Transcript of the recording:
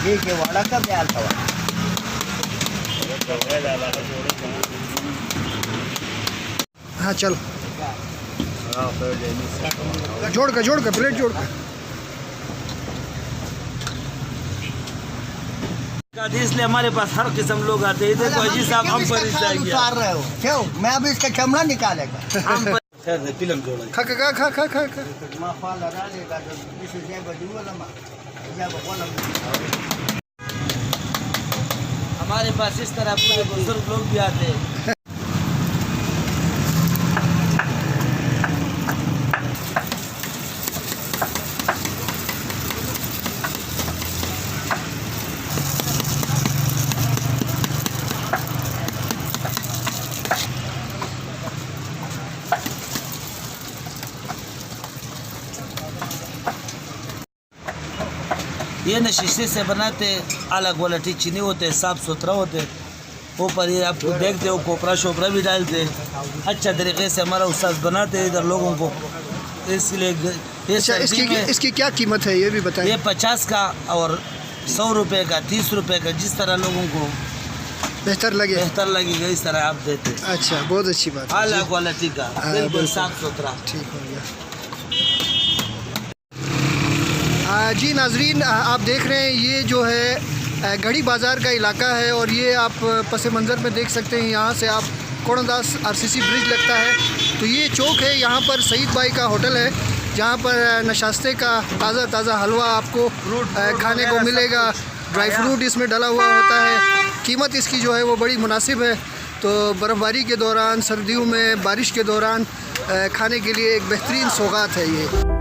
देखिए वाड़ा का दयाल था। हाँ चल, जोड़ का प्लेट जोड़ का। इसलिए हमारे पास हर किस्म लोग आते हैं। देखो अजी साहब हम पर उतार रहे हो क्यों? मैं अभी इसका कैमरा निकालेगा। हम पर फिल्म जोड़ा खा माफा लगा लेगा तो इसे जे बजूगा ना या बकोला। हमारे पास इस तरह पूरे बुजुर्ग लोग भी आते हैं। ये न शीशे से बनाते, अलग क्वालिटी चीनी होते, साफ सुथरा होते। ऊपर ये आपको देखते हो कोपरा शोपरा भी डालते। अच्छा तरीके से हमारा उस्ताद बनाते इधर लोगों को, इसलिए ये अच्छा, इसकी क्या कीमत है ये भी बताएं। ये 50 का और 100 रुपये का, 30 रुपये का, जिस तरह लोगों को बेहतर लगेगा इस तरह आप देते। अच्छा, बहुत अच्छी बात है। अलग क्वालिटी का, बिल्कुल साफ सुथरा। ठीक हो गया। जी नाजरीन, आप देख रहे हैं ये जो है गढ़ी बाज़ार का इलाका है और ये आप पस मंज़र में देख सकते हैं। यहाँ से आप कोड़नदास आरसीसी ब्रिज लगता है तो ये चौक है। यहाँ पर सईद भाई का होटल है जहाँ पर नशास्ते का ताज़ा हलवा आपको खाने को मिलेगा। ड्राई फ्रूट इसमें डला हुआ होता है। कीमत इसकी जो है वो बड़ी मुनासिब है। तो बर्फ़बारी के दौरान, सर्दियों में, बारिश के दौरान खाने के लिए एक बेहतरीन सौगात है ये।